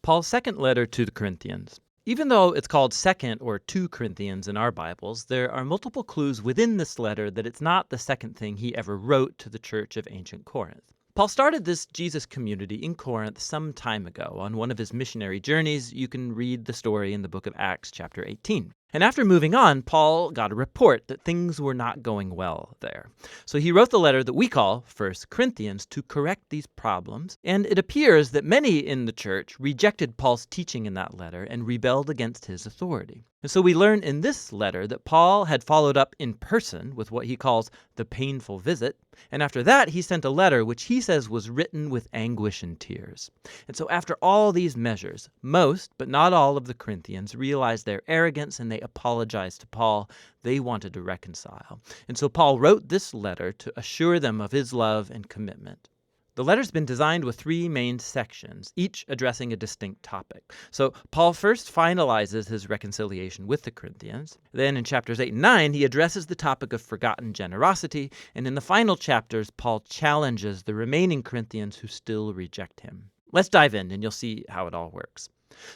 Paul's second letter to the Corinthians. Even though it's called 2nd or 2 Corinthians in our Bibles, there are multiple clues within this letter that it's not the second thing he ever wrote to the church of ancient Corinth. Paul started this Jesus community in Corinth some time ago. On one of his missionary journeys, you can read the story in the book of Acts chapter 18. And after moving on, Paul got a report that things were not going well there. So he wrote the letter that we call 1 Corinthians to correct these problems, and it appears that many in the church rejected Paul's teaching in that letter and rebelled against his authority. And so we learn in this letter that Paul had followed up in person with what he calls the painful visit, and after that he sent a letter which he says was written with anguish and tears. And so after all these measures, most, but not all of the Corinthians realized their arrogance and they apologized to Paul. They wanted to reconcile. And so Paul wrote this letter to assure them of his love and commitment. The letter's been designed with 3 main sections, each addressing a distinct topic. So Paul first finalizes his reconciliation with the Corinthians. Then in chapters 8 and 9, he addresses the topic of forgotten generosity. And in the final chapters, Paul challenges the remaining Corinthians who still reject him. Let's dive in and you'll see how it all works.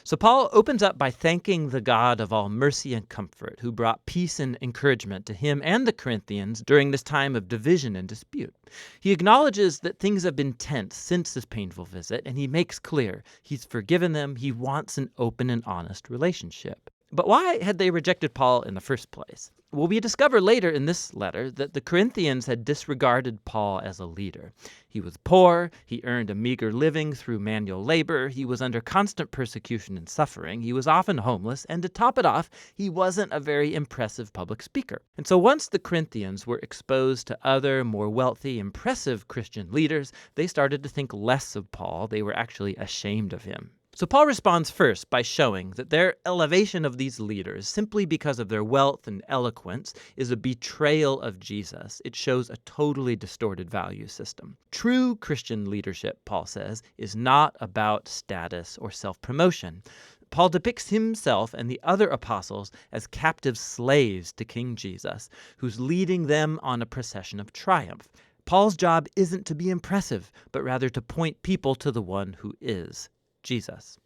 So Paul opens up by thanking the God of all mercy and comfort, who brought peace and encouragement to him and the Corinthians during this time of division and dispute. He acknowledges that things have been tense since this painful visit, and he makes clear he's forgiven them. He wants an open and honest relationship. But why had they rejected Paul in the first place? Well, we discover later in this letter that the Corinthians had disregarded Paul as a leader. He was poor, he earned a meager living through manual labor, he was under constant persecution and suffering, he was often homeless, and to top it off, he wasn't a very impressive public speaker. And so once the Corinthians were exposed to other, more wealthy, impressive Christian leaders, they started to think less of Paul. They were actually ashamed of him. So Paul responds first by showing that their elevation of these leaders, simply because of their wealth and eloquence, is a betrayal of Jesus. It shows a totally distorted value system. True Christian leadership, Paul says, is not about status or self-promotion. Paul depicts himself and the other apostles as captive slaves to King Jesus, who's leading them on a procession of triumph. Paul's job isn't to be impressive, but rather to point people to the one who is Jesus.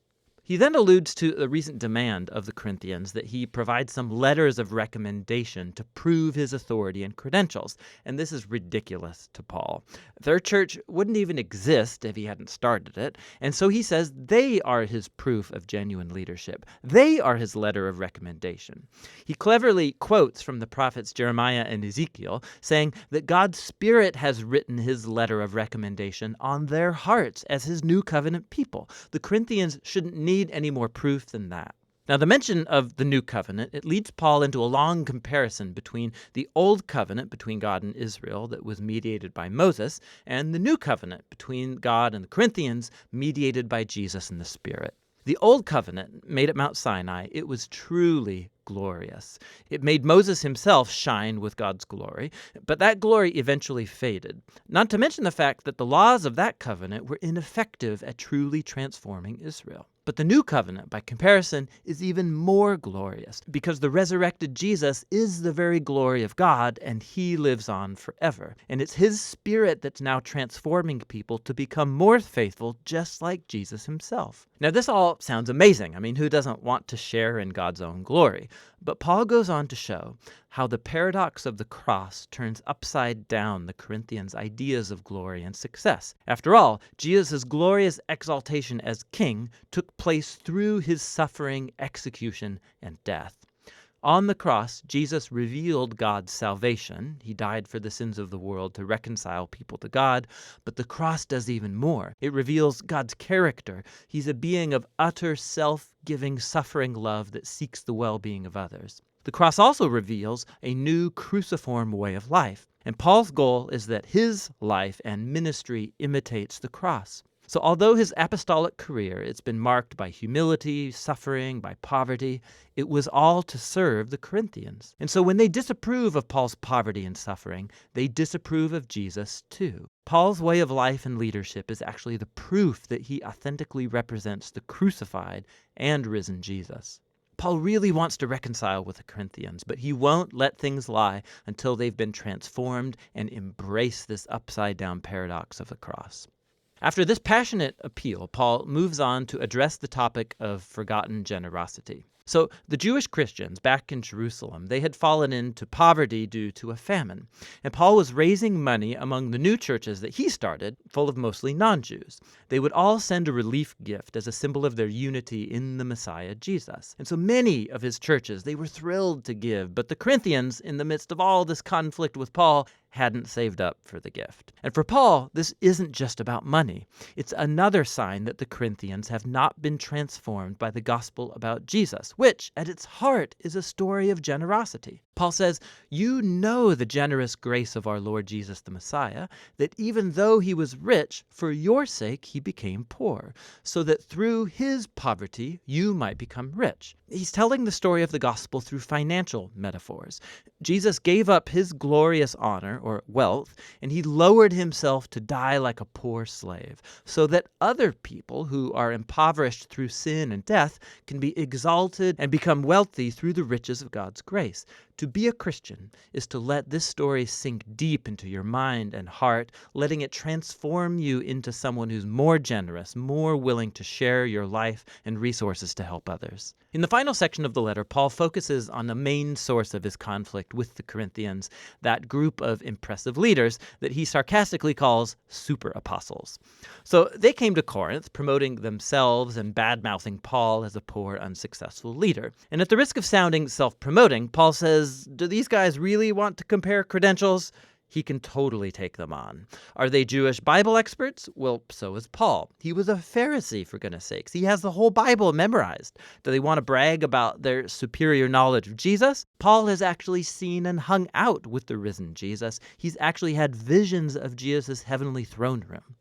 He then alludes to the recent demand of the Corinthians that he provide some letters of recommendation to prove his authority and credentials, and this is ridiculous to Paul. Their church wouldn't even exist if he hadn't started it, and so he says they are his proof of genuine leadership. They are his letter of recommendation. He cleverly quotes from the prophets Jeremiah and Ezekiel, saying that God's Spirit has written his letter of recommendation on their hearts as his new covenant people. The Corinthians shouldn't need any more proof than that. Now, the mention of the new covenant, it leads Paul into a long comparison between the old covenant between God and Israel that was mediated by Moses and the new covenant between God and the Corinthians mediated by Jesus and the Spirit. The old covenant made at Mount Sinai, it was truly glorious. It made Moses himself shine with God's glory, but that glory eventually faded. Not to mention the fact that the laws of that covenant were ineffective at truly transforming Israel. But the new covenant, by comparison, is even more glorious because the resurrected Jesus is the very glory of God and he lives on forever. And it's his Spirit that's now transforming people to become more faithful, just like Jesus himself. Now, this all sounds amazing. I mean, who doesn't want to share in God's own glory? But Paul goes on to show how the paradox of the cross turns upside down the Corinthians' ideas of glory and success. After all, Jesus' glorious exaltation as king took place through his suffering, execution, and death. On the cross, Jesus revealed God's salvation. He died for the sins of the world to reconcile people to God. But the cross does even more. It reveals God's character. He's a being of utter self-giving, suffering love that seeks the well-being of others. The cross also reveals a new cruciform way of life. And Paul's goal is that his life and ministry imitates the cross. So although his apostolic career, it's been marked by humility, suffering, by poverty, it was all to serve the Corinthians. And so when they disapprove of Paul's poverty and suffering, they disapprove of Jesus too. Paul's way of life and leadership is actually the proof that he authentically represents the crucified and risen Jesus. Paul really wants to reconcile with the Corinthians, but he won't let things lie until they've been transformed and embrace this upside-down paradox of the cross. After this passionate appeal, Paul moves on to address the topic of forgotten generosity. So the Jewish Christians back in Jerusalem, they had fallen into poverty due to a famine. And Paul was raising money among the new churches that he started, full of mostly non-Jews. They would all send a relief gift as a symbol of their unity in the Messiah, Jesus. And so many of his churches, they were thrilled to give. But the Corinthians, in the midst of all this conflict with Paul, hadn't saved up for the gift. And for Paul, this isn't just about money. It's another sign that the Corinthians have not been transformed by the gospel about Jesus, which, at its heart, is a story of generosity. Paul says, "You know the generous grace of our Lord Jesus the Messiah, that even though he was rich, for your sake he became poor, so that through his poverty you might become rich." He's telling the story of the gospel through financial metaphors. Jesus gave up his glorious honor, or wealth, and he lowered himself to die like a poor slave, so that other people who are impoverished through sin and death can be exalted and become wealthy through the riches of God's grace. To be a Christian is to let this story sink deep into your mind and heart, letting it transform you into someone who's more generous, more willing to share your life and resources to help others. In the final section of the letter, Paul focuses on the main source of his conflict with the Corinthians, that group of impressive leaders that he sarcastically calls super apostles. So they came to Corinth promoting themselves and bad-mouthing Paul as a poor, unsuccessful leader. And at the risk of sounding self-promoting, Paul says, do these guys really want to compare credentials? He can totally take them on. Are they Jewish Bible experts? Well, so is Paul. He was a Pharisee, for goodness sakes. He has the whole Bible memorized. Do they want to brag about their superior knowledge of Jesus? Paul has actually seen and hung out with the risen Jesus. He's actually had visions of Jesus' heavenly throne room.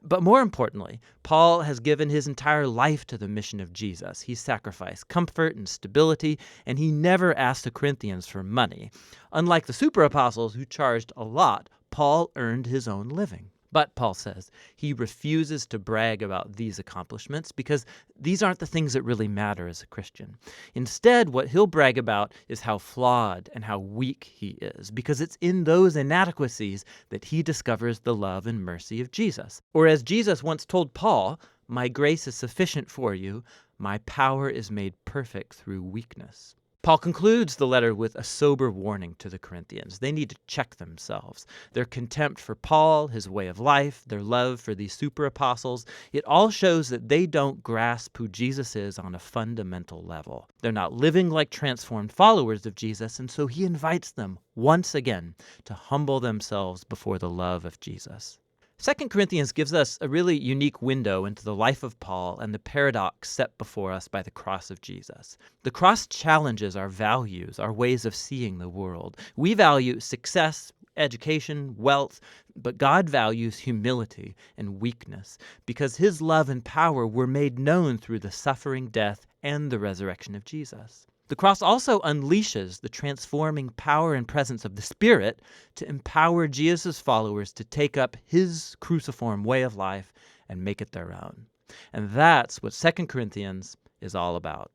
But more importantly, Paul has given his entire life to the mission of Jesus. He sacrificed comfort and stability, and he never asked the Corinthians for money. Unlike the super apostles who charged a lot, Paul earned his own living. But, Paul says, he refuses to brag about these accomplishments because these aren't the things that really matter as a Christian. Instead, what he'll brag about is how flawed and how weak he is, because it's in those inadequacies that he discovers the love and mercy of Jesus. Or as Jesus once told Paul, "My grace is sufficient for you. My power is made perfect through weakness." Paul concludes the letter with a sober warning to the Corinthians. They need to check themselves. Their contempt for Paul, his way of life, their love for these super apostles, it all shows that they don't grasp who Jesus is on a fundamental level. They're not living like transformed followers of Jesus, and so he invites them once again to humble themselves before the love of Jesus. 2 Corinthians gives us a really unique window into the life of Paul and the paradox set before us by the cross of Jesus. The cross challenges our values, our ways of seeing the world. We value success, education, wealth, but God values humility and weakness because his love and power were made known through the suffering, death, and the resurrection of Jesus. The cross also unleashes the transforming power and presence of the Spirit to empower Jesus' followers to take up his cruciform way of life and make it their own. And that's what 2 Corinthians is all about.